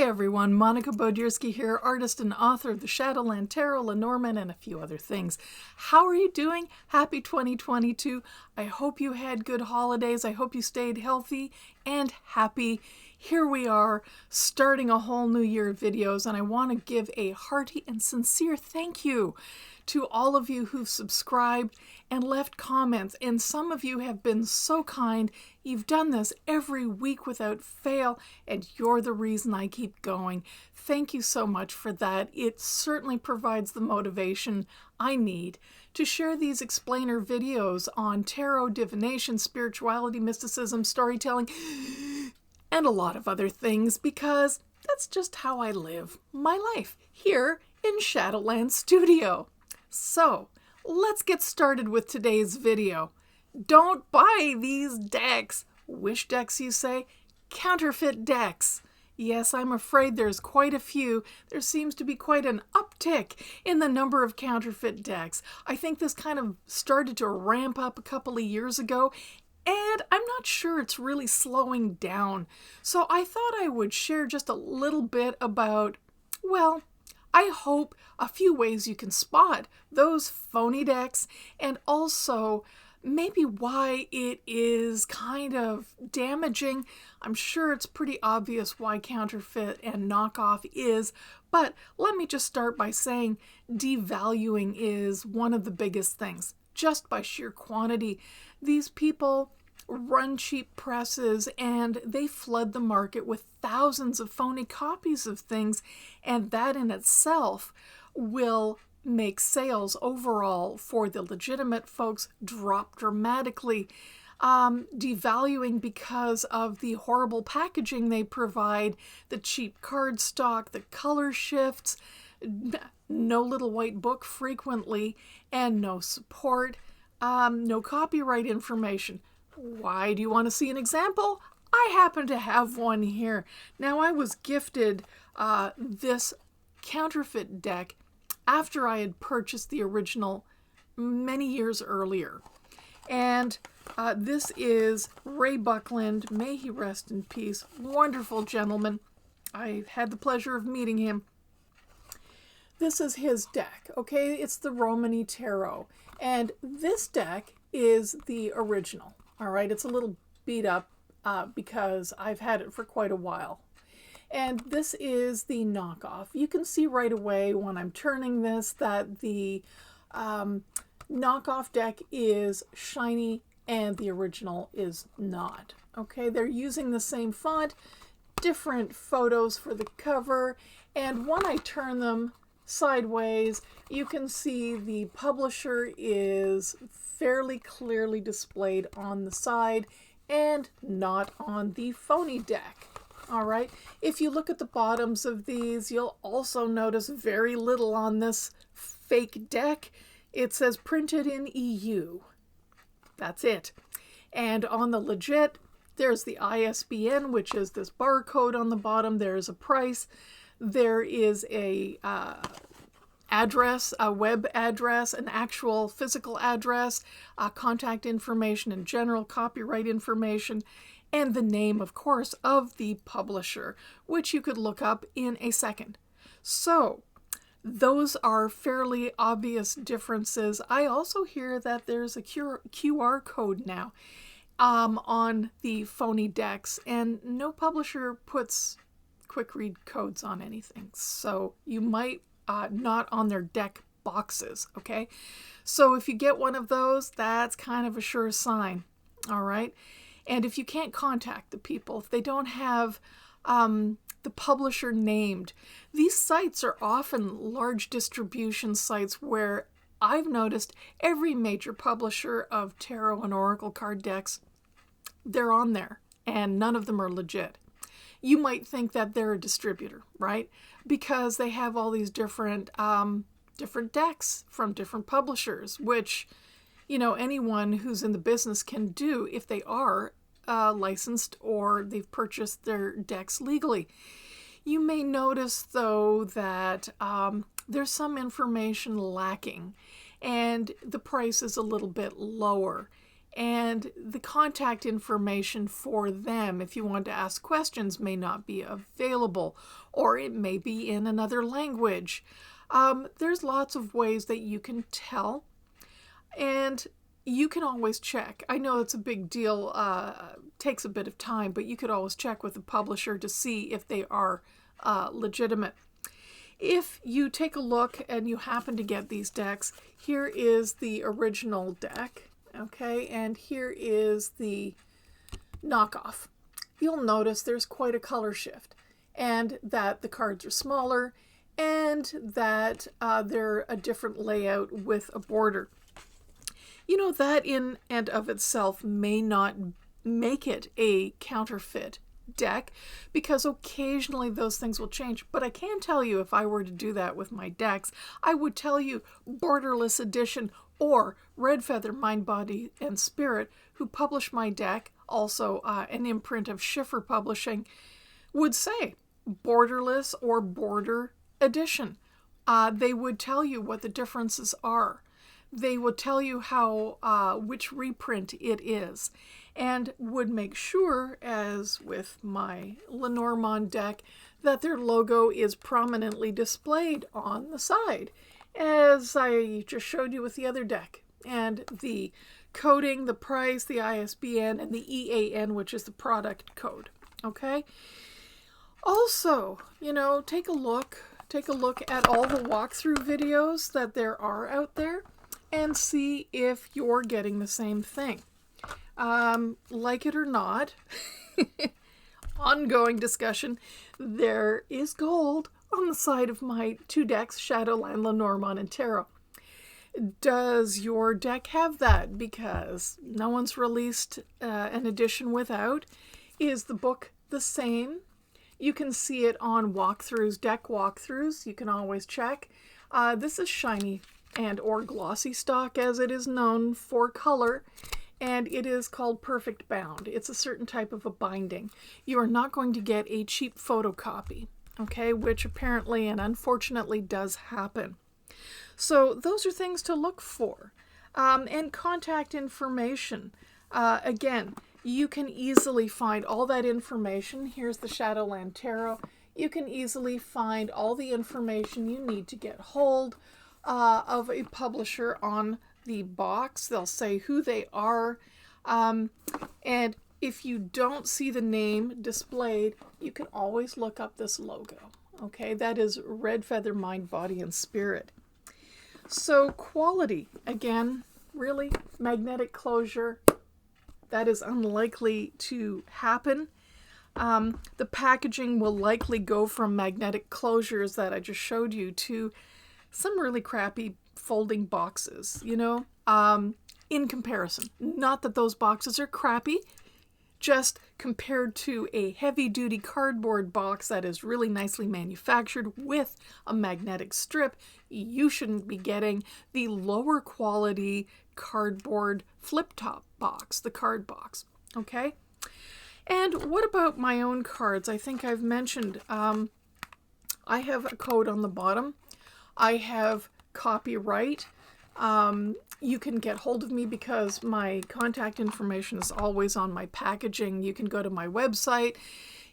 everyone, monicabodirsky here, artist and author of the Shadowland Tarot, Lenormand, and a few other things. How are you doing? Happy 2022. I hope you had good holidays. I hope you stayed healthy and happy. Here we are, starting a whole new year of videos, and I want to give a hearty and sincere thank you to all of you who've subscribed and left comments. And some of you have been so kind. You've done this every week without fail, and you're the reason I keep going. Thank you so much for that. It certainly provides the motivation I need to share these explainer videos on tarot, divination, spirituality, mysticism, storytelling, and a lot of other things, because that's just how I live my life here in Shadowland Studio. So, let's get started with today's video. Don't buy these decks. Which decks, you say? Counterfeit decks. Yes, I'm afraid there's quite a few. There seems to be quite an uptick in the number of counterfeit decks. I think this kind of started to ramp up a couple of years ago, and I'm not sure it's really slowing down. So I thought I would share just a little bit about, well, I hope a few ways you can spot those phony decks, and also maybe why it is kind of damaging. I'm sure it's pretty obvious why counterfeit and knockoff is, but let me just start by saying devaluing is one of the biggest things, just by sheer quantity. These people run cheap presses and they flood the market with thousands of phony copies of things, and that in itself will make sales overall for the legitimate folks drop dramatically. Devaluing because of the horrible packaging they provide, the cheap cardstock, the color shifts, no little white book frequently, and no support, no copyright information. Why do you want to see an example? I happen to have one here. Now, I was gifted this counterfeit deck after I had purchased the original many years earlier. And this is Ray Buckland. May he rest in peace. Wonderful gentleman. I had the pleasure of meeting him. This is his deck, okay? It's the Romany Tarot. And this deck is the original. All right, it's a little beat up because I've had it for quite a while. And this is the knockoff. You can see right away when I'm turning this that the knockoff deck is shiny and the original is not. Okay, they're using the same font, different photos for the cover, and when I turn them sideways, you can see the publisher is fairly clearly displayed on the side and not on the phony deck. All right, if you look at the bottoms of these, you'll also notice very little on this fake deck. It says printed in EU. That's it. And on the legit, there's the ISBN, which is this barcode on the bottom. There's a price. There is a address, a web address, an actual physical address, contact information in general, copyright information, and the name, of course, of the publisher, which you could look up in a second. So those are fairly obvious differences. I also hear that there's a QR code now on the phony decks, and no publisher puts quick read codes on anything. So you might not on their deck boxes, okay? So if you get one of those, that's kind of a sure sign, all right? And if you can't contact the people, if they don't have the publisher named, these sites are often large distribution sites where I've noticed every major publisher of tarot and oracle card decks, they're on there, and none of them are legit. You might think that they're a distributor, right? Because they have all these different decks from different publishers, which, you know, anyone who's in the business can do if they are licensed or they've purchased their decks legally. You may notice, though, that there's some information lacking and the price is a little bit lower. and the contact information for them, if you want to ask questions, may not be available, or it may be in another language. There's lots of ways that you can tell, and you can always check. I know it's a big deal, takes a bit of time, but you could always check with the publisher to see if they are legitimate. If you take a look and you happen to get these decks, here is the original deck, okay, and here is the knockoff. You'll notice there's quite a color shift, and that the cards are smaller, and that they're a different layout with a border. You know, that in and of itself may not make it a counterfeit deck, because occasionally those things will change. But I can tell you, if I were to do that with my decks, I would tell you Borderless Edition or Red Feather, Mind, Body, and Spirit, who publish my deck, also an imprint of Schiffer Publishing, would say Borderless or Border Edition. They would tell you what the differences are. They would tell you how which reprint it is, and would make sure, as with my Lenormand deck, that their logo is prominently displayed on the side, as I just showed you with the other deck. And the coding, the price, the ISBN, and the EAN, which is the product code. Okay? Also, you know, take a look at all the walkthrough videos that there are out there, and see if you're getting the same thing. Like it or not, ongoing discussion, there is gold on the side of my two decks, Shadowland, Lenormand, and Tarot. Does your deck have that? Because no one's released an edition without. Is the book the same? You can see it on walkthroughs, deck walkthroughs. You can always check. This is shiny and or glossy stock, as it is known for color, and it is called Perfect Bound. It's a certain type of a binding. You are not going to get a cheap photocopy, okay, which apparently and unfortunately does happen. So those are things to look for. And contact information. Again, you can easily find all that information. Here's the Shadowland Tarot. You can easily find all the information you need to get hold of a publisher on the box. They'll say who they are, and if you don't see the name displayed, you can always look up this logo. Okay, that is Red Feather, Mind, Body, and Spirit. So quality, again, really, magnetic closure, that is unlikely to happen. The packaging will likely go from magnetic closures that I just showed you to some really crappy folding boxes, you know, in comparison. Not that those boxes are crappy, just compared to a heavy-duty cardboard box that is really nicely manufactured with a magnetic strip, you shouldn't be getting the lower quality cardboard flip-top box, the card box, okay? And what about my own cards? I think I've mentioned, I have a code on the bottom. I have copyright. You can get hold of me because my contact information is always on my packaging. You can go to my website.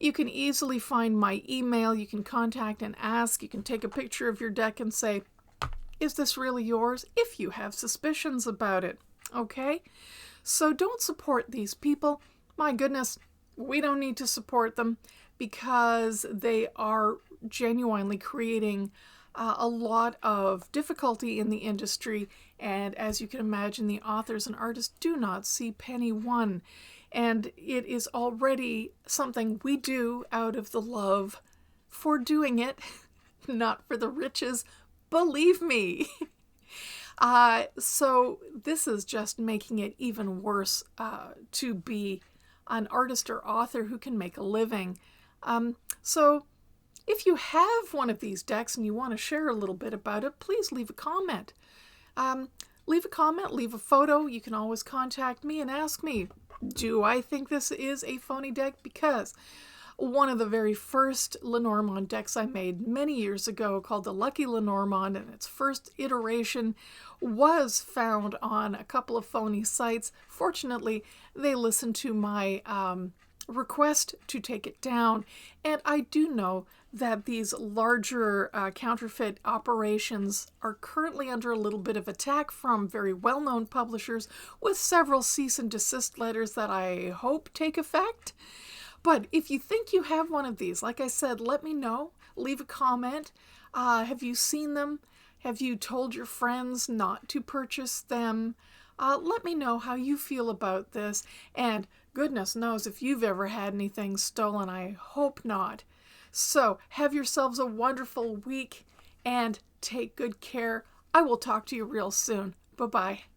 You can easily find my email. You can contact and ask. You can take a picture of your deck and say, is this really yours? If you have suspicions about it, okay? So don't support these people. My goodness, we don't need to support them because they are genuinely creating a lot of difficulty in the industry, and as you can imagine, the authors and artists do not see penny one, and it is already something we do out of the love for doing it, not for the riches, believe me. So this is just making it even worse to be an artist or author who can make a living. So if you have one of these decks and you want to share a little bit about it, please leave a comment. Leave a comment, leave a photo. You can always contact me and ask me, do I think this is a phony deck? Because one of the very first Lenormand decks I made many years ago called the Lucky Lenormand, and its first iteration was found on a couple of phony sites. Fortunately, they listened to my request to take it down, and I do know that these larger counterfeit operations are currently under a little bit of attack from very well-known publishers, with several cease and desist letters that I hope take effect. But if you think you have one of these, like I said, let me know. Leave a comment. Have you seen them? Have you told your friends not to purchase them? Let me know how you feel about this. And goodness knows if you've ever had anything stolen. I hope not. So have yourselves a wonderful week and take good care. I will talk to you real soon. Bye-bye.